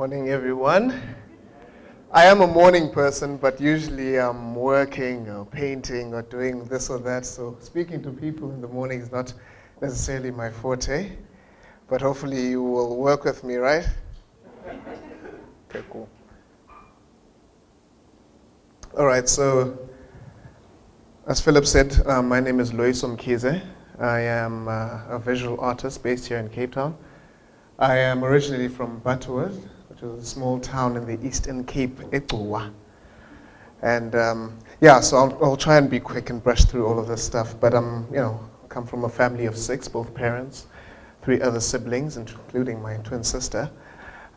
Morning, everyone. I am a morning person, but usually I'm working or painting or doing this or that, so speaking to people in the morning is not necessarily my forte, but hopefully you will work with me, right? Okay, cool. All right, so as Philip said, my name is Loyiso Mkize. I am a visual artist based here in Cape Town. I am originally from Butterworth, which is a small town in the Eastern Cape, Etuwa. And so I'll try and be quick and brush through all of this stuff. But come from a family of 6, both parents, 3 other siblings, including my twin sister.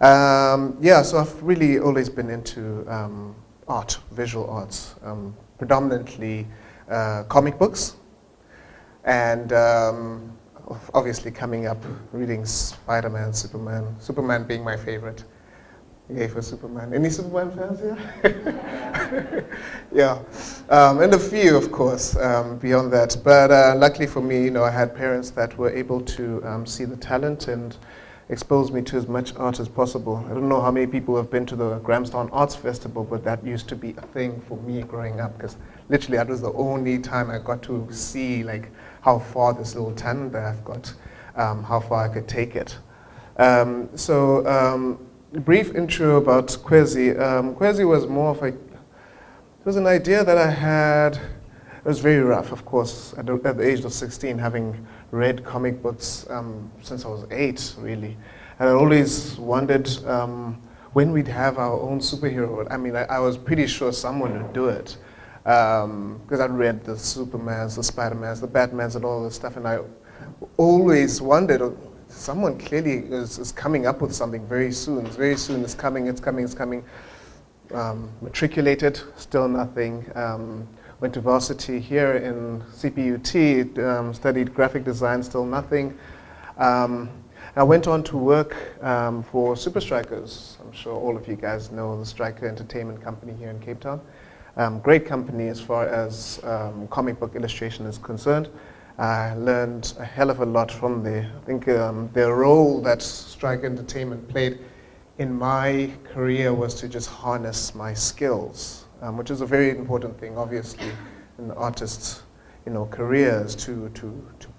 So I've really always been into art, visual arts, predominantly comic books, and obviously coming up reading Spider-Man, Superman being my favorite. Yay for Superman. Any Superman fans here? Yeah, and a few, of course, beyond that. But luckily for me, I had parents that were able to see the talent and expose me to as much art as possible. I don't know how many people have been to the Grahamstown Arts Festival, but that used to be a thing for me growing up, because literally that was the only time I got to see how far this little talent that I've got, how far I could take it. Brief intro about Kwezi. Kwezi was more of it was an idea that I had. It was very rough, of course, at the age of 16, having read comic books since I was 8, really. And I always wondered when we'd have our own superhero. I mean, I was pretty sure someone would do it, because I'd read the Supermans, the Spider-Mans, the Batmans, and all this stuff, and I always wondered, someone clearly is coming up with something very soon. Very soon, it's coming. Matriculated, still nothing. Went to varsity here in CPUT, studied graphic design, still nothing. I went on to work for Super Strikers. I'm sure all of you guys know the Striker Entertainment Company here in Cape Town. Great company as far as comic book illustration is concerned. I learned a hell of a lot from there. I think the role that Striker Entertainment played in my career was to just harness my skills, which is a very important thing, obviously, in the artists' careers, to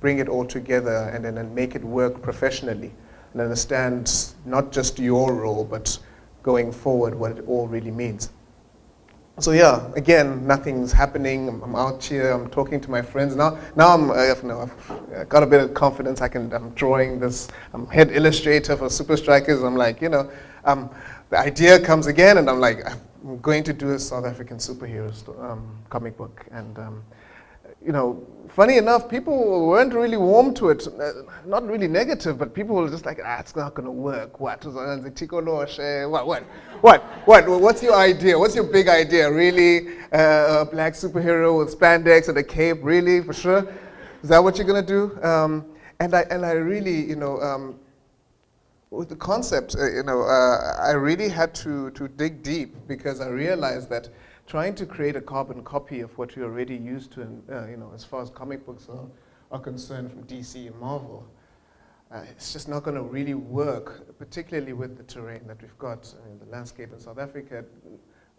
bring it all together and then make it work professionally and understand not just your role, but going forward what it all really means. So yeah, again, nothing's happening. I'm out here. I'm talking to my friends now. I've got a bit of confidence. I'm drawing this. I'm head illustrator for Super Strikers. I'm like, the idea comes again, and I'm like, I'm going to do a South African superhero comic book. And funny enough, people weren't really warm to it. Not really negative, but people were just like, it's not going to work. What? What's your idea? What's your big idea? Really? A black superhero with spandex and a cape? Really? For sure? Is that what you're going to do? And I really, with the concept, I really had to dig deep, because I realized that trying to create a carbon copy of what we're already used to, as far as comic books are concerned from DC and Marvel, it's just not going to really work, particularly with the terrain that we've got, the landscape in South Africa,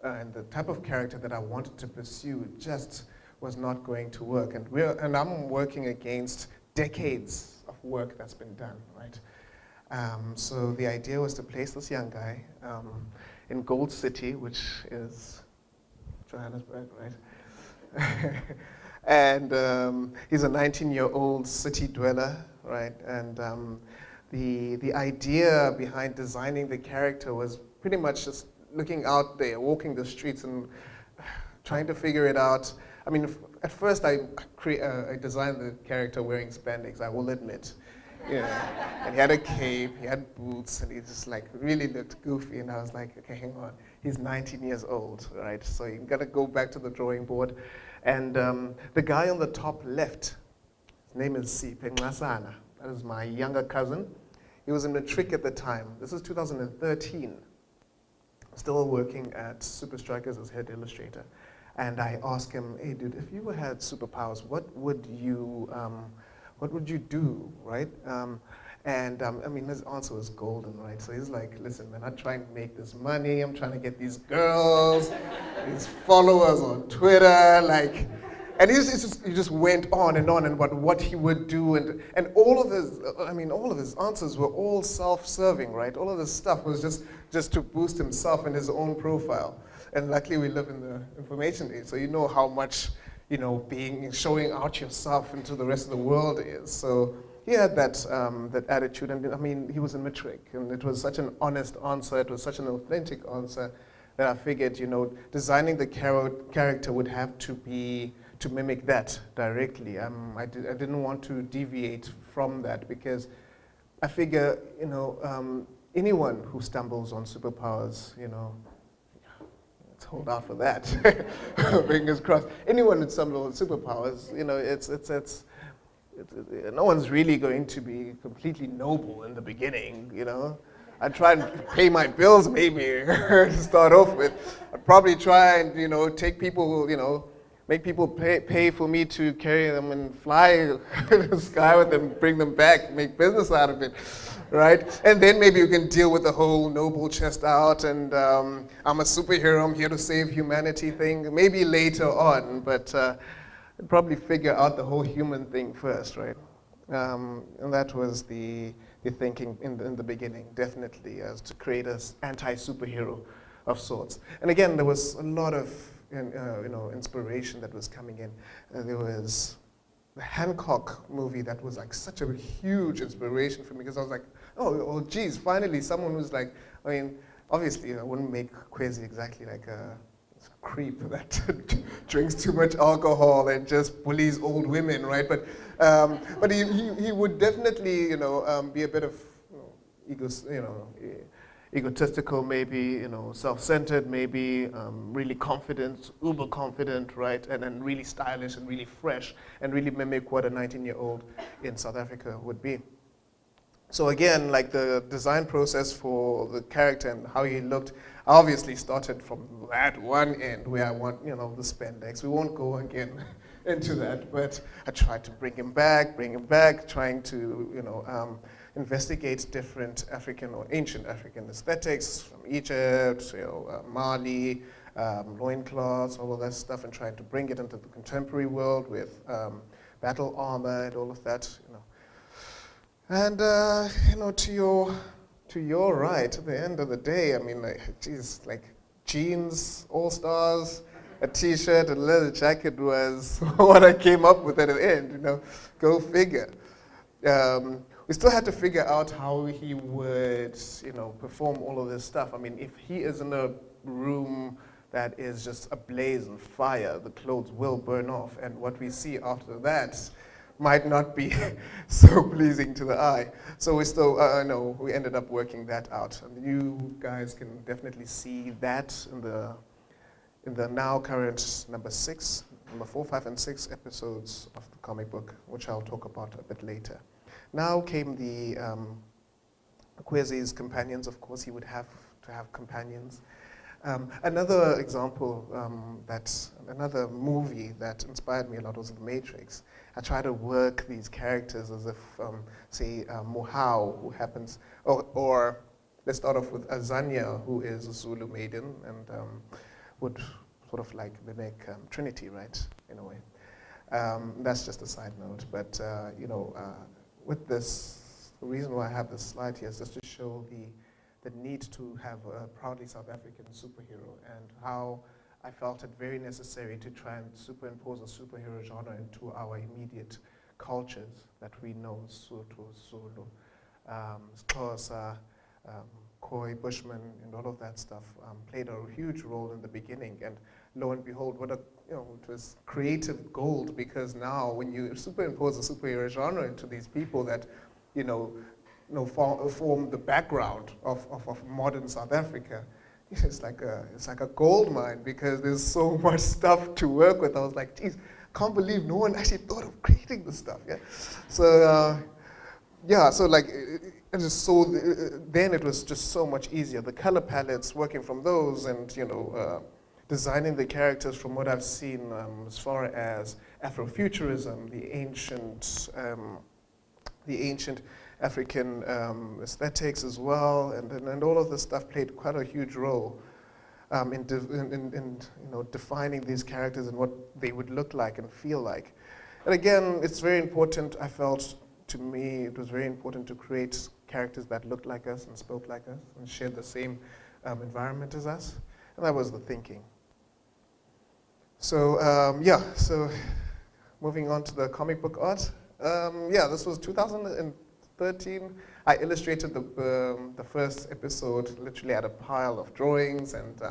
and the type of character that I wanted to pursue just was not going to work. And I'm working against decades of work that's been done, right? So the idea was to place this young guy in Gold City, which is Johannesburg, right? And he's a 19-year-old city dweller, right? And the idea behind designing the character was pretty much just looking out there, walking the streets and trying to figure it out. I mean, at first I designed the character wearing spandex, I will admit. And he had a cape, he had boots, and he just really looked goofy. And I was like, okay, hang on, he's 19 years old, right? So you gotta go back to the drawing board. And the guy on the top left, his name is Sipe Ngasana. That is my younger cousin. He was in matric at the time. This is 2013. Still working at Super Strikers as head illustrator. And I asked him, hey dude, if you had superpowers, what would you do, right? And I mean, his answer was golden, right? So he's like, listen, man, I'm trying to make this money. I'm trying to get these girls, these followers on Twitter, like, and he just went on and about what he would do, and all of his answers were all self-serving, right? All of this stuff was just to boost himself and his own profile. And luckily we live in the information age, so you know how much, showing out yourself into the rest of the world is. So he had that attitude, and I mean, he was a matric, and it was such an honest answer, it was such an authentic answer that I figured, designing the character would have to be to mimic that directly. I didn't want to deviate from that because I figure, anyone who stumbles on superpowers, let's hold out for that. Fingers crossed. Anyone who stumbles on superpowers, no one's really going to be completely noble in the beginning, I'd try and pay my bills maybe to start off with. I'd probably try and, take people, make people pay for me to carry them and fly to the sky with them, bring them back, make business out of it, right? And then maybe you can deal with the whole noble chest out and I'm a superhero, I'm here to save humanity thing, maybe later on, but I'd probably figure out the whole human thing first, right? And that was the thinking in the beginning, definitely, as to create an anti-superhero of sorts. And again, there was a lot of inspiration that was coming in. There was the Hancock movie that was like such a huge inspiration for me because I was like, oh geez, finally someone who's like, I mean, obviously I wouldn't make Kwezi exactly like a creep that drinks too much alcohol and just bullies old women, right? But he would definitely, be a bit of, egotistical, maybe, self-centered, maybe, really confident, uber confident, right? And then really stylish and really fresh and really mimic what a 19-year-old in South Africa would be. So again, like the design process for the character and how he looked, obviously started from that one end where I want, the spandex. We won't go again into that, but I tried to bring him back, trying to, investigate different African or ancient African aesthetics from Egypt, Mali, loincloths, all of that stuff, and trying to bring it into the contemporary world with battle armor and all of that, And to your right, at the end of the day, I mean, like jeans, all stars, a t-shirt, and a leather jacket was what I came up with at the end. Go figure. We still had to figure out how he would, perform all of this stuff. I mean, if he is in a room that is just ablaze in fire, the clothes will burn off, and what we see after that might not be so pleasing to the eye. So we still, we ended up working that out. And you guys can definitely see that in the now current number 4, 5, and 6 episodes of the comic book, which I'll talk about a bit later. Now came the Kwezi's companions. Of course, he would have to have companions. Another example, another movie that inspired me a lot was The Matrix. I try to work these characters as if, say, Mohau, who happens, or let's start off with Azania, who is a Zulu maiden, and would sort of like mimic Trinity, right, in a way. That's just a side note, but with this, the reason why I have this slide here is just to show the need to have a proudly South African superhero and how I felt it very necessary to try and superimpose a superhero genre into our immediate cultures that we know, Sotho, Zulu, Xhosa, Khoi, Bushman, and all of that stuff played a huge role in the beginning. And lo and behold, it was creative gold, because now when you superimpose a superhero genre into these people that, form the background of modern South Africa, it's like a gold mine, because there's so much stuff to work with. I was like, geez, can't believe no one actually thought of creating this stuff. Yeah, so then it was just so much easier. The color palettes, working from those, and designing the characters from what I've seen as far as Afrofuturism, the ancient African aesthetics as well, and all of this stuff played quite a huge role in defining these characters and what they would look like and feel like. And again, it's very important, I felt, to me, it was very important to create characters that looked like us and spoke like us and shared the same environment as us. And that was the thinking. So, so moving on to the comic book art. This was 2013. I illustrated the first episode literally at a pile of drawings, and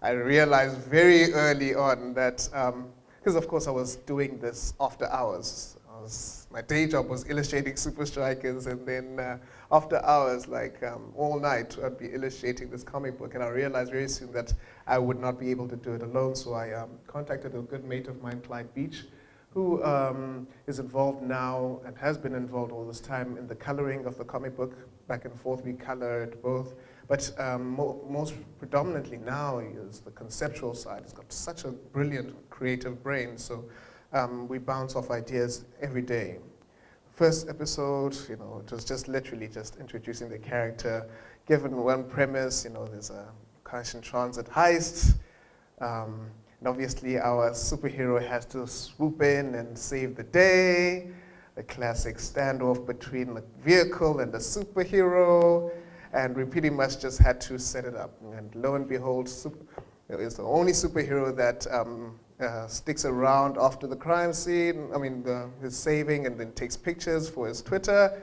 I realized very early on that, because of course I was doing this after hours. My day job was illustrating Super Strikers, and then after hours, like all night, I'd be illustrating this comic book, and I realized very soon that I would not be able to do it alone, so I contacted a good mate of mine, Clyde Beach, who is involved now and has been involved all this time in the coloring of the comic book. Back and forth, we colored both, but most predominantly now is the conceptual side. He's got such a brilliant creative brain, so we bounce off ideas every day. First episode, it was just literally just introducing the character, given one premise, there's a cash in transit heist, and obviously our superhero has to swoop in and save the day, the classic standoff between the vehicle and the superhero, and we pretty much just had to set it up. And lo and behold, it's the only superhero that sticks around after the crime scene, his saving, and then takes pictures for his Twitter.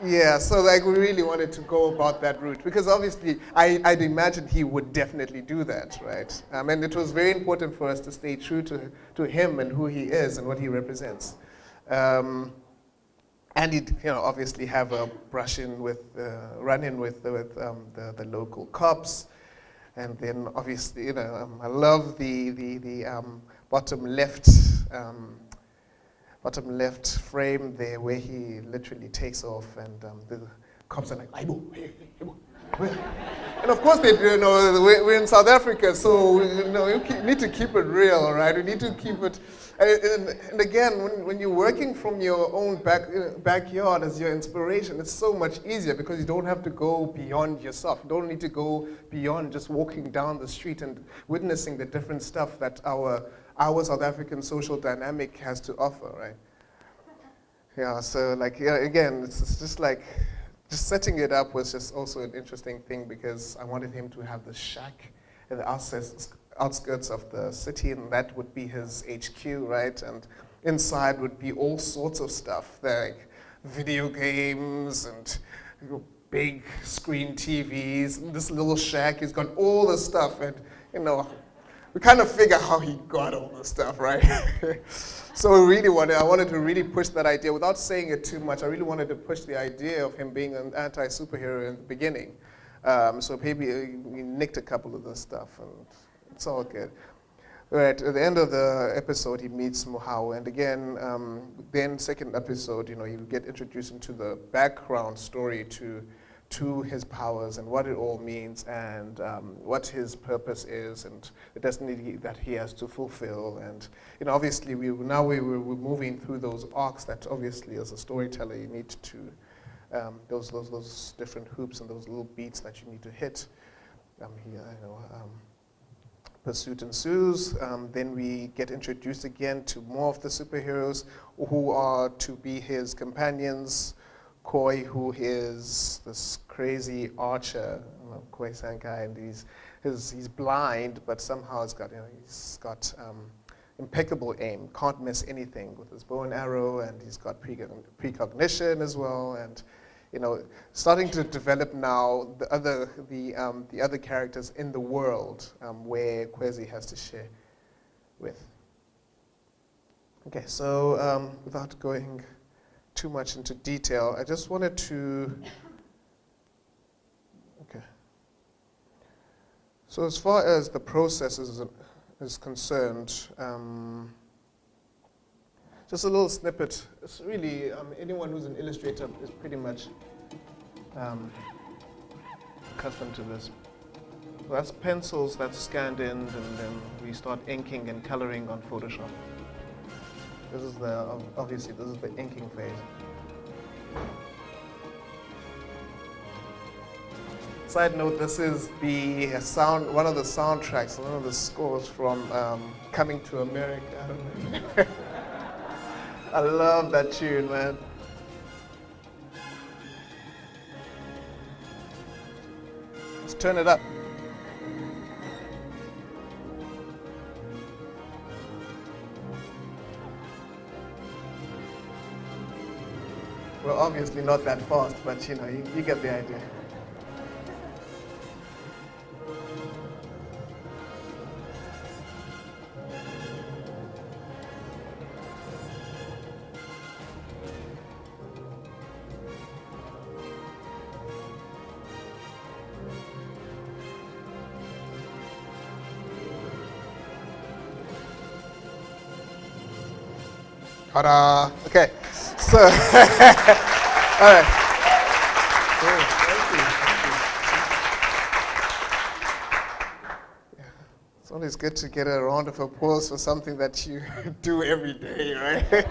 Yeah, so like we really wanted to go about that route, because obviously I'd imagine he would definitely do that, right? And it was very important for us to stay true to him and who he is and what he represents. And he'd obviously have a run-in with the local cops. And then obviously, I love the bottom left frame there where he literally takes off, and the cops are like, "Hey, hey, and of course they do. We're in South Africa, so you need to keep it real, right? We need to keep it. And again, when you're working from your own backyard as your inspiration, it's so much easier because you don't have to go beyond yourself. You don't need to go beyond just walking down the street and witnessing the different stuff that our South African social dynamic has to offer, right? Yeah, so again, it's just like, just setting it up was just also an interesting thing, because I wanted him to have the shack in the outskirts of the city, and that would be his HQ, right? And inside would be all sorts of stuff, like video games and big screen TVs. This little shack, he's got all the stuff, and we kind of figure how he got all this stuff, right? So I wanted to really push that idea without saying it too much. I really wanted to push the idea of him being an anti-superhero in the beginning. So maybe we nicked a couple of this stuff, and it's all good. Right, at the end of the episode, he meets Mohau, and again, then second episode, you get introduced into the background story to his powers and what it all means, and what his purpose is, and the destiny that he has to fulfill. And obviously, we're moving through those arcs that obviously, as a storyteller, you need to those different hoops and those little beats that you need to hit. Pursuit ensues. Then we get introduced again to more of the superheroes who are to be his companions. Koi, who is this crazy archer, Koi Sankai, and he's blind, but somehow he's got impeccable aim, can't miss anything with his bow and arrow, and he's got precognition as well, and starting to develop now the other characters in the world where Kwezi has to share with. Okay, so without going too much into detail, I just wanted to, so as far as the process is concerned, just a little snippet. It's really, anyone who's an illustrator is pretty much accustomed to this. So that's pencils that's scanned in, and then we start inking and coloring on Photoshop. This is obviously this is the inking phase. Side note, this is the one of the soundtracks, one of the scores from Coming to America. I love that tune, man. Let's turn it up. We're obviously not that fast, but you know, you get the idea. Ta-da! Okay, so, all right. Cool. Thank you. Yeah. It's always good to get a round of applause for something that you do every day, right?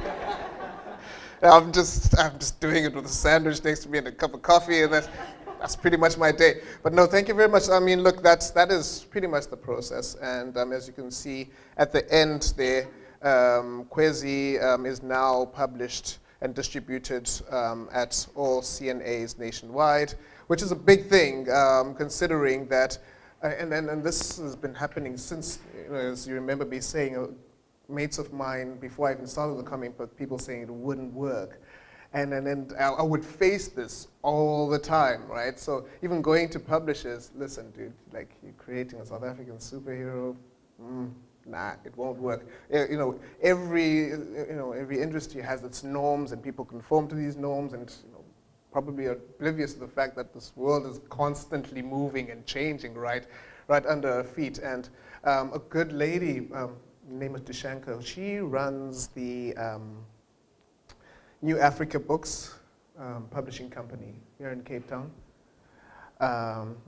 I'm just doing it with a sandwich next to me and a cup of coffee, and that's pretty much my day. But no, thank you very much. I mean, look, that is pretty much the process, and as you can see at the end there. Kwezi is now published and distributed at all CNAs nationwide, which is a big thing, considering that, and this has been happening since, you know, as you remember me saying, mates of mine, before I even started the comic book, people saying it wouldn't work. And I would face this all the time, right? So even going to publishers, listen, dude, like you're creating a South African superhero, nah, it won't work. You know, every industry has its norms, and people conform to these norms, and you know, probably are oblivious to the fact that this world is constantly moving and changing right under our feet. And a good lady, name is Dushanka, she runs the New Africa Books publishing company here in Cape Town.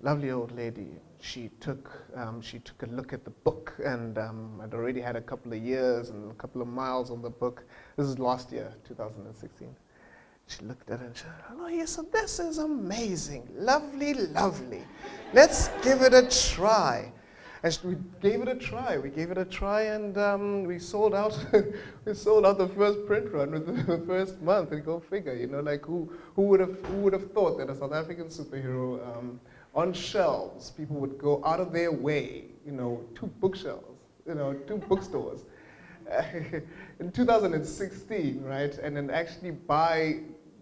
Lovely old lady. She took a look at the book, and I'd already had a couple of years and a couple of miles on the book. This is last year, 2016. She looked at it and she said, "Oh yes, so this is amazing, lovely, lovely. Let's give it a try." And we gave it a try. We gave it a try, and we sold out. We sold out the first print run within the first month. And go figure, you know, like who would have thought that a South African superhero on shelves, people would go out of their way, you know, 2 bookshelves, you know, 2 bookstores in 2016, right? And then actually buy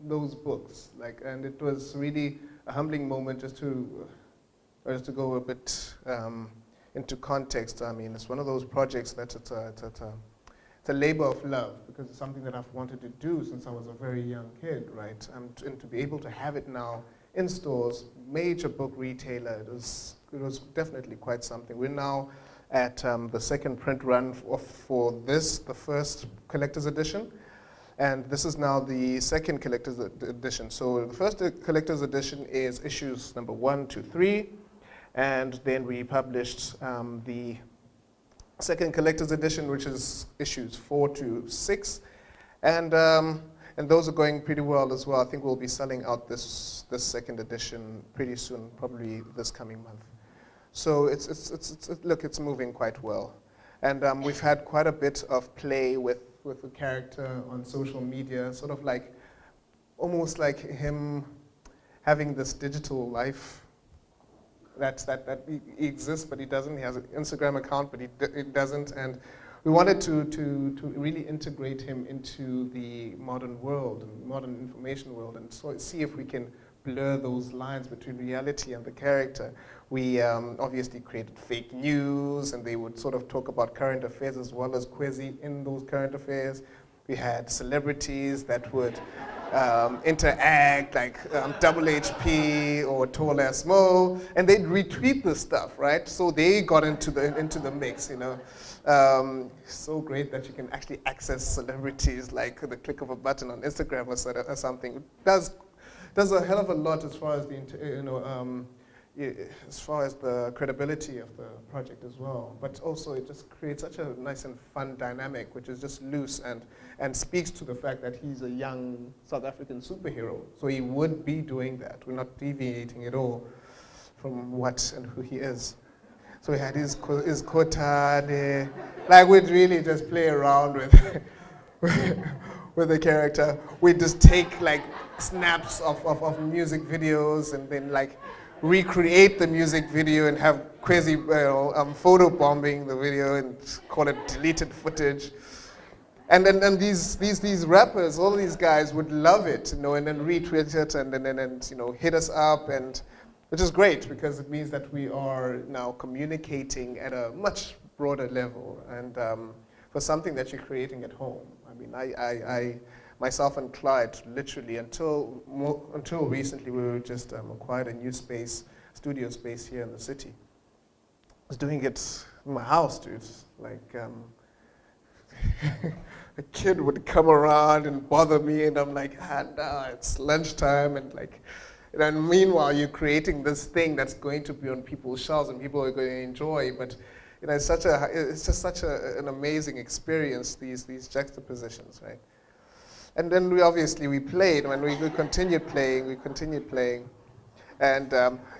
those books, like, and it was really a humbling moment just to go a bit into context. I mean, it's one of those projects that it's a labor of love, because it's something that I've wanted to do since I was a very young kid, right? And to be able to have it now in stores, major book retailer, it was definitely quite something. We're now at the second print run for this, the first collector's edition, and this is now the second collector's edition. So the first collector's edition is issues number 1 to 3, and then we published the second collector's edition, which is issues 4 to 6, and those are going pretty well as well. I think we'll be selling out this second edition pretty soon, probably this coming month. So it's moving quite well, and we've had quite a bit of play with the character on social media, sort of like almost like him having this digital life that he exists, but he doesn't. He has an Instagram account, but he doesn't, and we wanted to really integrate him into the modern world, and modern information world, and so see if we can blur those lines between reality and the character. We obviously created fake news, and they would sort of talk about current affairs as well as Kwezi in those current affairs. We had celebrities that would interact, like Double HP or Tall Ass Mo, and they'd retweet this stuff, right? So they got into the mix, you know. So great that you can actually access celebrities like the click of a button on Instagram or something. It does a hell of a lot as far as the as far as the credibility of the project as well. But also it just creates such a nice and fun dynamic, which is just loose and speaks to the fact that he's a young South African superhero. So he would be doing that. We're not deviating at all from what and who he is. So he had his kota, like we'd really just play around with with the character. We'd just take like snaps of music videos and then like recreate the music video and have crazy photo bombing the video and call it deleted footage. And then these rappers, all these guys would love it, and then retweet it and then hit us up, and which is great because it means that we are now communicating at a much broader level, and for something that you're creating at home. I mean, I myself and Clyde, literally until recently, we were just acquired a new studio space here in the city. I was doing it in my house, dude. Like, a kid would come around and bother me, and I'm like, no, it's lunchtime, and like, and meanwhile, you're creating this thing that's going to be on people's shelves and people are going to enjoy, but it's just such an amazing experience, these juxtapositions, right? And then we played, and we continued playing, and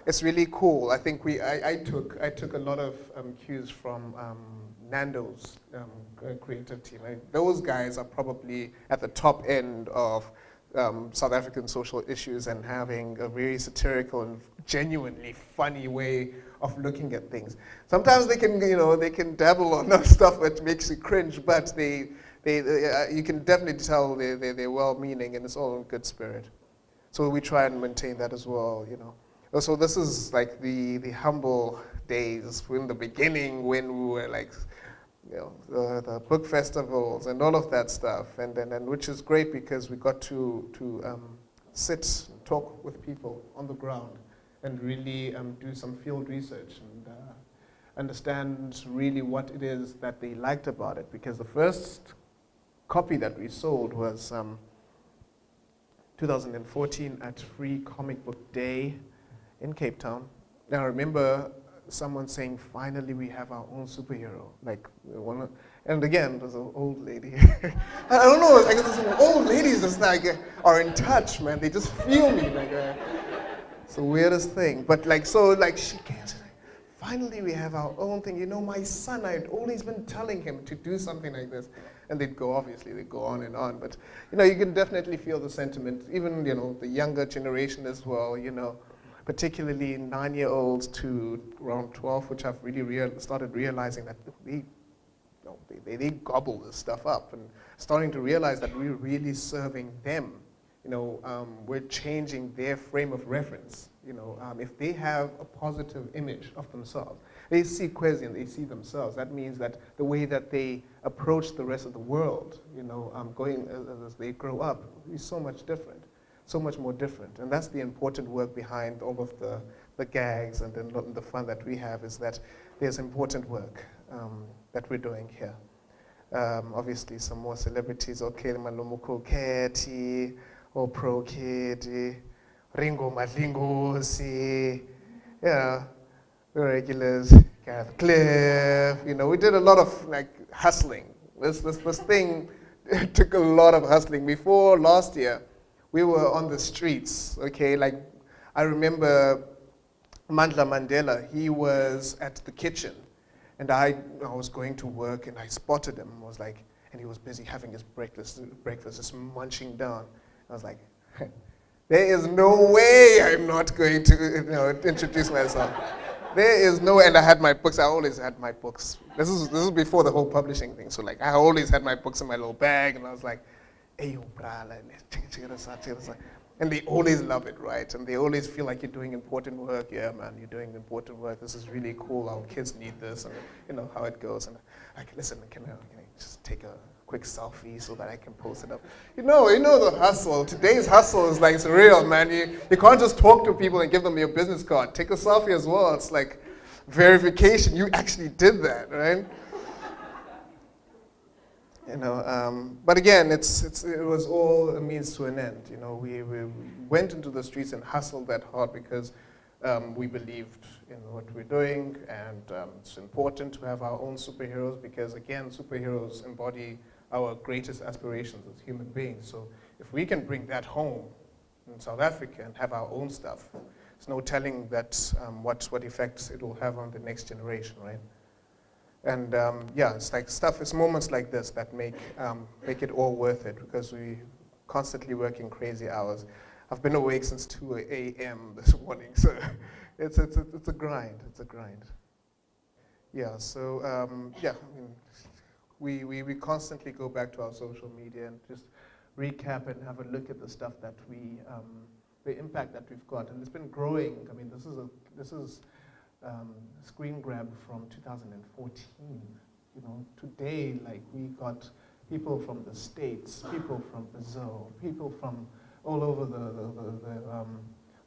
it's really cool. I think I took a lot of cues from Nando's creative team. Those guys are probably at the top end of South African social issues and having a very satirical and genuinely funny way of looking at things. Sometimes they can dabble on stuff that makes you cringe, but you can definitely tell they're well-meaning and it's all in good spirit. So we try and maintain that as well, So this is like the humble days in the beginning when we were like, the book festivals and all of that stuff, and which is great because we got to sit and talk with people on the ground and really do some field research and understand really what it is that they liked about it, because the first copy that we sold was 2014 at Free Comic Book Day in Cape Town. Now I remember someone saying, finally we have our own superhero. Like, and again, there's an old lady. I don't know, like those old ladies just like are in touch, man. They just feel me, like it's the weirdest thing. But like, so like she came to like, finally we have our own thing. My son, I'd always been telling him to do something like this. And they'd go on and on. But you can definitely feel the sentiment, even the younger generation as well, particularly 9-year-olds to around 12, which I've really started realizing that they gobble this stuff up and starting to realize that we're really serving them. We're changing their frame of reference. If they have a positive image of themselves, they see Kwezi and they see themselves. That means that the way that they approach the rest of the world, going as they grow up, is so much different. So much more different, and that's the important work behind all of the gags and the fun that we have, is that there's important work that we're doing here. Obviously some more celebrities, okay, Malumuko Keti, or Pro Kid, Ringo Madlingosi, the regulars, Gareth Cliff, we did a lot of like hustling. This thing took a lot of hustling. Before last year, we were on the streets, okay? Like, I remember Mandla Mandela, he was at the kitchen, and I was going to work, and I spotted him. I was like, and he was busy having his breakfast, just munching down. I was like, there is no way I'm not going to introduce myself. There is no, and I had my books. I always had my books. This is before the whole publishing thing. So like, I always had my books in my little bag, and I was like, hey, and they always love it, right? And they always feel like you're doing important work. Yeah, man, you're doing important work. This is really cool. Our kids need this, and how it goes. And I can listen. Can I just take a quick selfie so that I can post it up? You know the hustle. Today's hustle is like surreal, man. You can't just talk to people and give them your business card. Take a selfie as well. It's like verification. You actually did that, right? But again, it was all a means to an end. We went into the streets and hustled that hard because we believed in what we're doing, and it's important to have our own superheroes because, again, superheroes embody our greatest aspirations as human beings. So if we can bring that home in South Africa and have our own stuff, there's no telling that what effects it will have on the next generation, right? And yeah, it's like it's moments like this that make it all worth it, because we constantly working crazy hours. I've been awake since 2 a.m. this morning, so it's a grind. It's a grind. Yeah. So yeah, I mean, we constantly go back to our social media and just recap and have a look at the stuff that the impact that we've got, and it's been growing. I mean, this is screen grab from 2014. You know, today, like, we got people from the States, people from Brazil, people from all over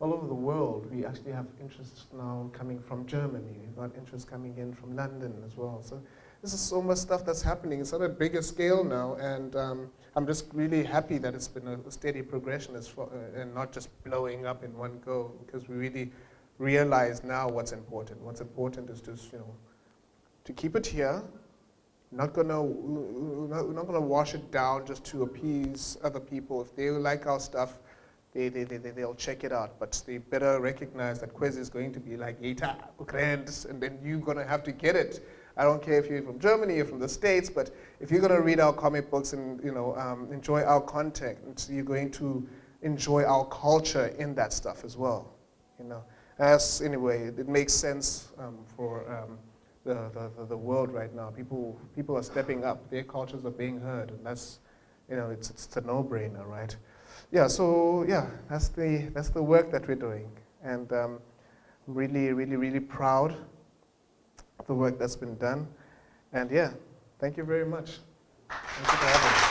all over the world. We actually have interest now coming from Germany. We've got interest coming in from London as well. So this is so much stuff that's happening. It's on a bigger scale now, and I'm just really happy that it's been a steady progression and not just blowing up in one go, because we really realize now what's important. What's important is just, you know, to keep it here. We're not gonna wash it down just to appease other people. If they like our stuff, they'll check it out. But they better recognize that quiz is going to be like 8 grand, and then you're gonna have to get it. I don't care if you're from Germany or from the States, but if you're gonna read our comic books and, you know, enjoy our content, you're going to enjoy our culture in that stuff as well. You know. Anyway, it makes sense for the world right now. People are stepping up. Their cultures are being heard, and that's, you know, it's a no-brainer, right? Yeah. So yeah, that's the work that we're doing, and I'm really proud of the work that's been done. And yeah, thank you very much. Thank you for having me.